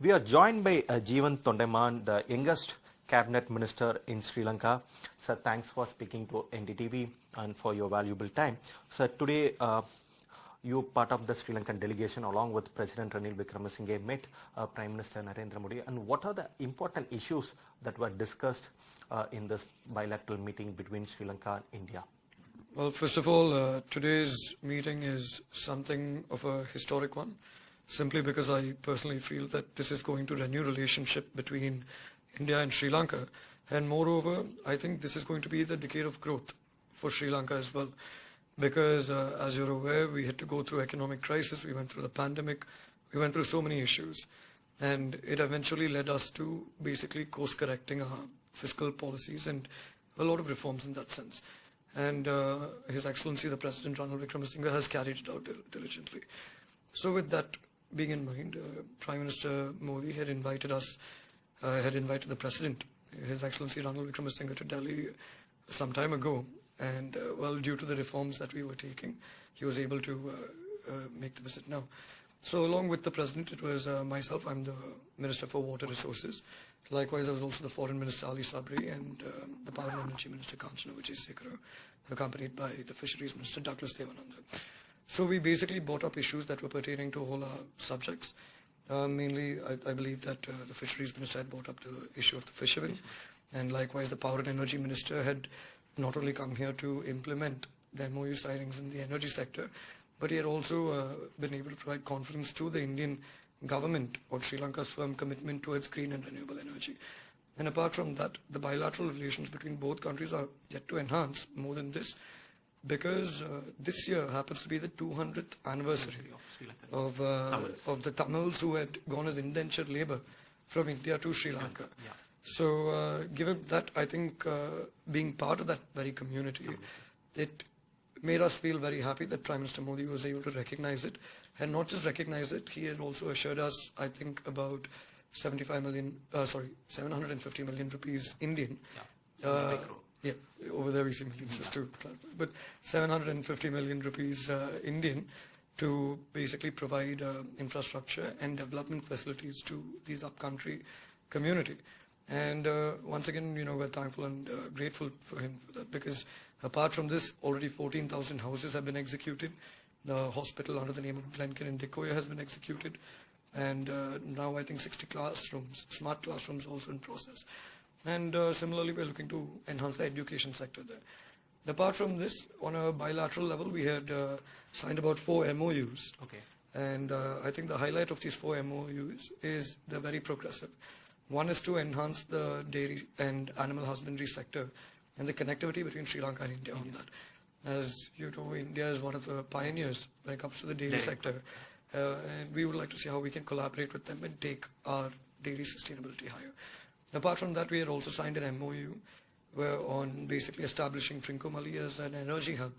We are joined by Jeevan Thondaman, the youngest cabinet minister in Sri Lanka. Sir, thanks for speaking to NDTV and for your valuable time. Sir, today you part of the Sri Lankan delegation along with President Ranil Wickremesinghe met Prime Minister Narendra Modi. And what are the important issues that were discussed in this bilateral meeting between Sri Lanka and India? Well, first of all, today's meeting is something of a historic one, simply because I personally feel that this is going to renew relationship between India and Sri Lanka. And moreover, I think this is going to be the decade of growth for Sri Lanka as well. Because as you're aware, we had to go through economic crisis, we went through the pandemic, we went through so many issues. And it eventually led us to basically course-correcting our fiscal policies and a lot of reforms in that sense. And His Excellency the President Ranil Wickremesinghe has carried it out diligently. So with that being in mind, Prime Minister Modi had invited the President, His Excellency Ranil Wickremesinghe, to Delhi some time ago. And well, due to the reforms that we were taking, he was able to make the visit now. So along with the President, it was myself, I'm the Minister for Water Resources. Likewise, I was also the Foreign Minister Ali Sabri and the Power and Energy Minister Kanchana Vijaysekara, accompanied by the Fisheries Minister Douglas Devananda. So we basically brought up issues that were pertaining to all our subjects. Mainly, I believe that the Fisheries Minister had brought up the issue of the fishermen, and likewise the Power and Energy Minister had not only come here to implement the MOU signings in the energy sector, but he had also been able to provide confidence to the Indian government on Sri Lanka's firm commitment towards green and renewable energy. And apart from that, the bilateral relations between both countries are yet to enhance more than this, because this year happens to be the 200th anniversary of the Tamils who had gone as indentured labor from India to Sri Lanka. Yeah. So given that, I think being part of that very community, it made us feel very happy that Prime Minister Modi was able to recognize it. And not just recognize it, he had also assured us, I think, about 750 million rupees Indian. Yeah, over there we see millions, just to clarify. But 750 million rupees Indian to basically provide infrastructure and development facilities to these upcountry community. And once again, we're thankful and grateful for him for that, because apart from this, already 14,000 houses have been executed. The hospital under the name of Lanka in Dekoya has been executed. And now I think 60 classrooms, smart classrooms also in process. And similarly, we're looking to enhance the education sector there. Apart from this, on a bilateral level, we had signed about 4 MOUs. Okay. And I think the highlight of these 4 MOUs is they're very progressive. One is to enhance the dairy and animal husbandry sector and the connectivity between Sri Lanka and India on that. As you know, India is one of the pioneers when it comes to the dairy sector. And we would like to see how we can collaborate with them and take our dairy sustainability higher. Apart from that, we had also signed an MOU on basically establishing Trincomalee as an energy hub,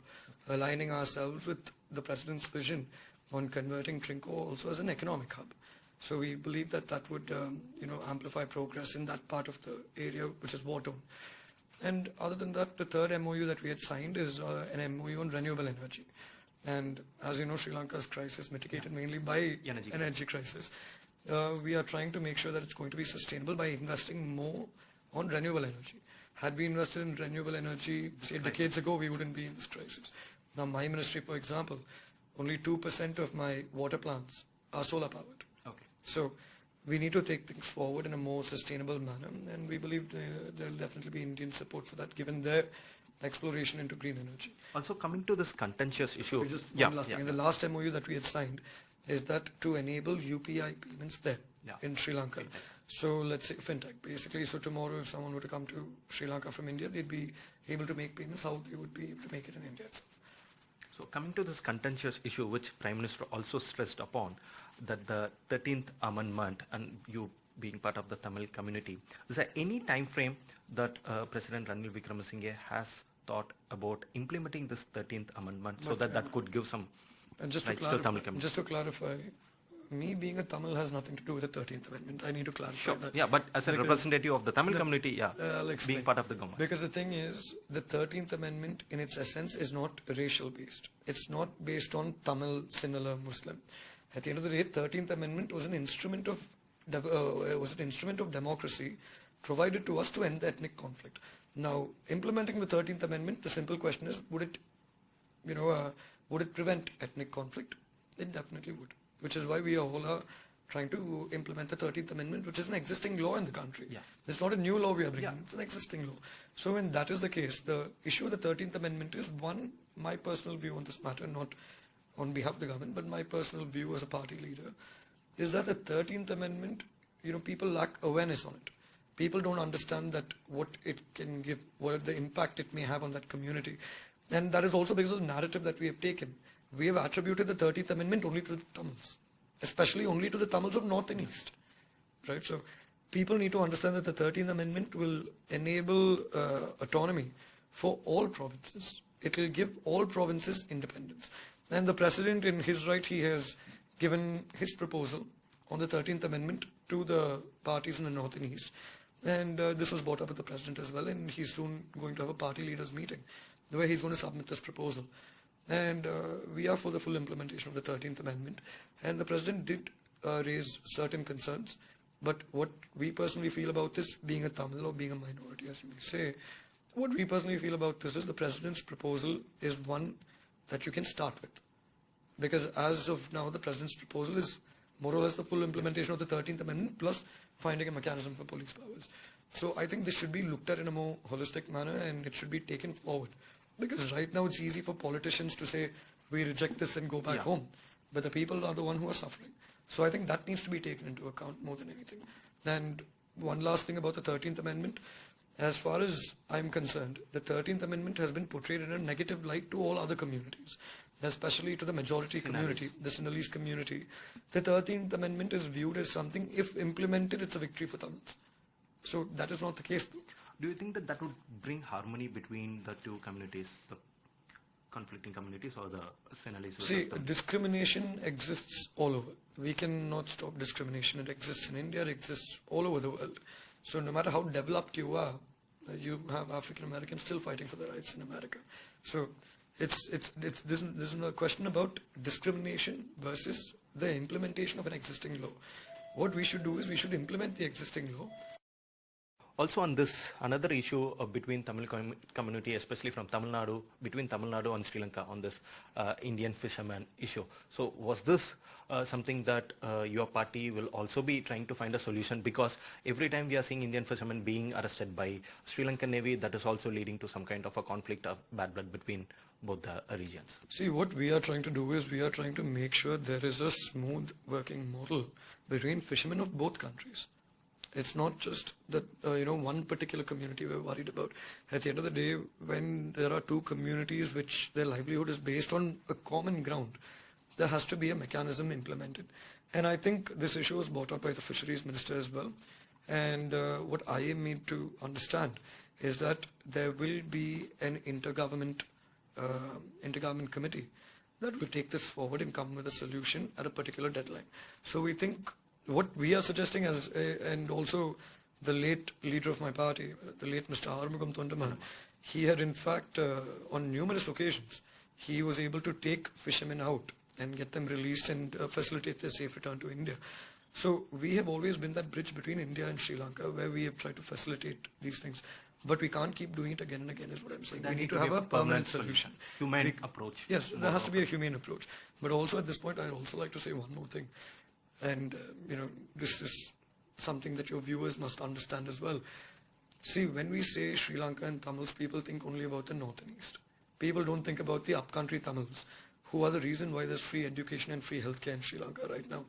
aligning ourselves with the President's vision on converting Trinco also as an economic hub. So we believe that that would, amplify progress in that part of the area, which is war-torn. And other than that, the third MOU that we had signed is an MOU on renewable energy. And as you know, Sri Lanka's crisis mitigated mainly by energy crisis. We are trying to make sure that it's going to be sustainable by investing more on renewable energy. Had we invested in renewable energy, say, decades ago, we wouldn't be in this crisis. Now, my ministry, for example, only 2% of my water plants are solar powered. Okay. So we need to take things forward in a more sustainable manner, and we believe there will definitely be Indian support for that, given their exploration into green energy. Also, coming to this contentious issue, just one last thing. And the last MOU that we had signed is that to enable UPI payments there in Sri Lanka. So let's say fintech, basically. So tomorrow, if someone were to come to Sri Lanka from India, they'd be able to make payments how they would be able to make it in India itself. So coming to this contentious issue, which Prime Minister also stressed upon, that the 13th Amendment, and you being part of the Tamil community, is there any time frame that President Ranil Wickremesinghe has thought about implementing this 13th Amendment so that could give some rights to Tamil community? Just to clarify, me being a Tamil has nothing to do with the 13th Amendment. I need to clarify that. Yeah, but as a representative of the Tamil community, being part of the government. Because the thing is, the 13th Amendment in its essence is not racial based. It's not based on Tamil, similar, Muslim. At the end of the day, 13th Amendment was an instrument of instrument of democracy provided to us to end the ethnic conflict. Now, implementing the 13th Amendment, the simple question is, would it prevent ethnic conflict? It definitely would, which is why we all are trying to implement the 13th Amendment, which is an existing law in the country. Yeah. It's not a new law we are bringing, Yeah. it's an existing law. So when that is the case, the issue of the 13th Amendment is, one, my personal view on this matter, not on behalf of the government, but my personal view as a party leader, is that the 13th Amendment, people lack awareness on it. People don't understand that what it can give, what the impact it may have on that community. And that is also because of the narrative that we have taken. We have attributed the 13th Amendment only to the Tamils, especially only to the Tamils of North and East. Right? So people need to understand that the 13th Amendment will enable autonomy for all provinces. It will give all provinces independence. And the President, in his right, he has given his proposal on the 13th Amendment to the parties in the North and East. And this was brought up with the President as well, and he's soon going to have a party leaders meeting where he's going to submit this proposal. And we are for the full implementation of the 13th Amendment. And the President did raise certain concerns. But what we personally feel about this, being a Tamil or being a minority, as you may say, what we personally feel about this is the President's proposal is one that you can start with. Because as of now, the President's proposal is more or less the full implementation of the 13th Amendment plus finding a mechanism for police powers. So I think this should be looked at in a more holistic manner and it should be taken forward. Because right now it's easy for politicians to say, we reject this and go back home. But the people are the one who are suffering. So I think that needs to be taken into account more than anything. And one last thing about the 13th Amendment. As far as I'm concerned, the 13th Amendment has been portrayed in a negative light to all other communities, especially to the majority community, the Sinhalese community. The 13th Amendment is viewed as something, if implemented, it's a victory for Tamils. So that is not the case. Do you think that that would bring harmony between the two communities, the conflicting communities or the Sinhalese? See, discrimination exists all over. We cannot stop discrimination. It exists in India, it exists all over the world. So no matter how developed you are, you have African Americans still fighting for their rights in America. So this is a question about discrimination versus the implementation of an existing law. What we should do is we should implement the existing law. Also on this, another issue between Tamil community, especially from Tamil Nadu, between Tamil Nadu and Sri Lanka on this Indian fisherman issue. So was this something that your party will also be trying to find a solution? Because every time we are seeing Indian fishermen being arrested by Sri Lankan Navy, that is also leading to some kind of a conflict of bad blood between both the regions. See, what we are trying to do is we are trying to make sure there is a smooth working model between fishermen of both countries. It's not just that, one particular community we're worried about. At the end of the day, when there are two communities which their livelihood is based on a common ground, there has to be a mechanism implemented. And I think this issue was brought up by the fisheries minister as well. And what I need to understand is that there will be an intergovernment committee that will take this forward and come with a solution at a particular deadline. So we think what we are suggesting and also the late leader of my party, the late Mr. Jeevan Thondaman, he had in fact on numerous occasions, he was able to take fishermen out and get them released and facilitate their safe return to India. So we have always been that bridge between India and Sri Lanka where we have tried to facilitate these things. But we can't keep doing it again and again is what I'm saying. We need to have a permanent solution. Humane approach. Yes, there has to be a humane approach. But also at this point, I'd also like to say one more thing. And, this is something that your viewers must understand as well. See, when we say Sri Lanka and Tamils, people think only about the north and east. People don't think about the upcountry Tamils, who are the reason why there's free education and free healthcare in Sri Lanka right now.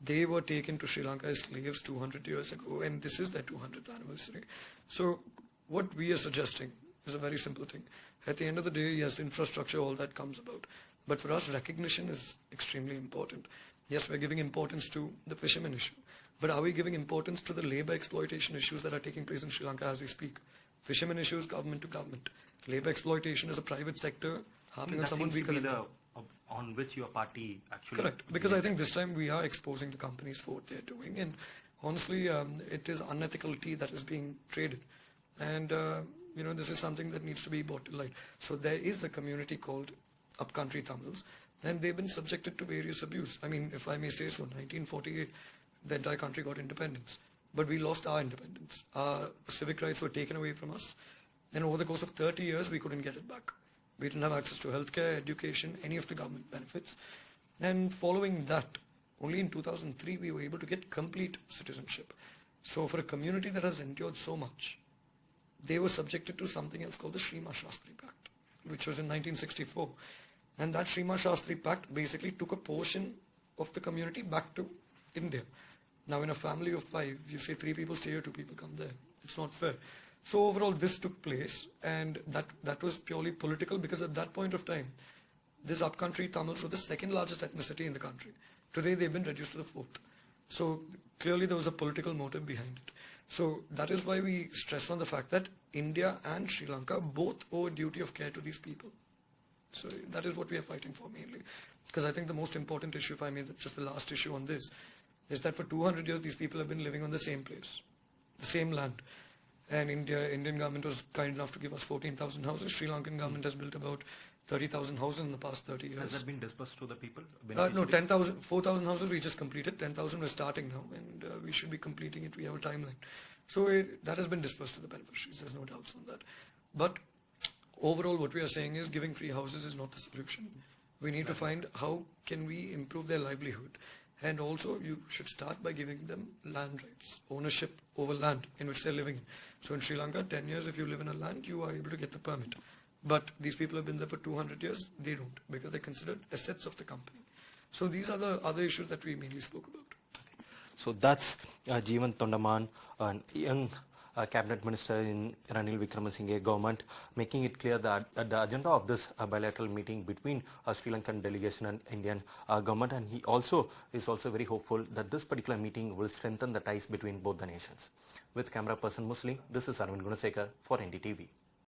They were taken to Sri Lanka as slaves 200 years ago, and this is their 200th anniversary. So what we are suggesting is a very simple thing. At the end of the day, yes, infrastructure, all that comes about. But for us, recognition is extremely important. Yes, we're giving importance to the fishermen issue. But are we giving importance to the labor exploitation issues that are taking place in Sri Lanka as we speak? Fishermen issues, government to government. Labor exploitation is a private sector harping on someone weaker than them. On which your party actually... Correct. Because I think this time we are exposing the companies for what they're doing. And honestly, it is unethical tea that is being traded. And, this is something that needs to be brought to light. So there is a community called Upcountry Tamils. And they've been subjected to various abuse. I mean, if I may say so, 1948, the entire country got independence. But we lost our independence. Our civic rights were taken away from us. And over the course of 30 years, we couldn't get it back. We didn't have access to healthcare, education, any of the government benefits. And following that, only in 2003, we were able to get complete citizenship. So for a community that has endured so much, they were subjected to something else called the Shrima Shastri Pact, which was in 1964. And that Shrima Shastri Pact basically took a portion of the community back to India. Now in a family of 5, you say 3 people stay here, 2 people come there. It's not fair. So overall this took place, and that was purely political, because at that point of time, this upcountry Tamils were the second largest ethnicity in the country. Today they've been reduced to the 4th. So clearly there was a political motive behind it. So that is why we stress on the fact that India and Sri Lanka both owe a duty of care to these people. So that is what we are fighting for mainly. Because I think the most important issue, if I may, just the last issue on this, is that for 200 years these people have been living on the same place, the same land. And Indian government was kind enough to give us 14,000 houses. Sri Lankan government has built about 30,000 houses in the past 30 years. Has that been disbursed to the people? No, 4,000 houses we just completed. 10,000 we're starting now, and we should be completing it. We have a timeline. So that has been disbursed to the beneficiaries. There's no doubts on that. But overall, what we are saying is giving free houses is not the solution. We need to find how can we improve their livelihood. And also, you should start by giving them land rights, ownership over land in which they're living in. So in Sri Lanka, 10 years, if you live in a land, you are able to get the permit. But these people have been there for 200 years, they don't, because they're considered assets of the company. So these are the other issues that we mainly spoke about. So that's Jeevan Thondaman, a young cabinet minister in Ranil Wickremesinghe government, making it clear that the agenda of this bilateral meeting between Sri Lankan delegation and Indian government, and he also is also very hopeful that this particular meeting will strengthen the ties between both the nations. With camera person Musli, this is Arvind Gunasekar for NDTV.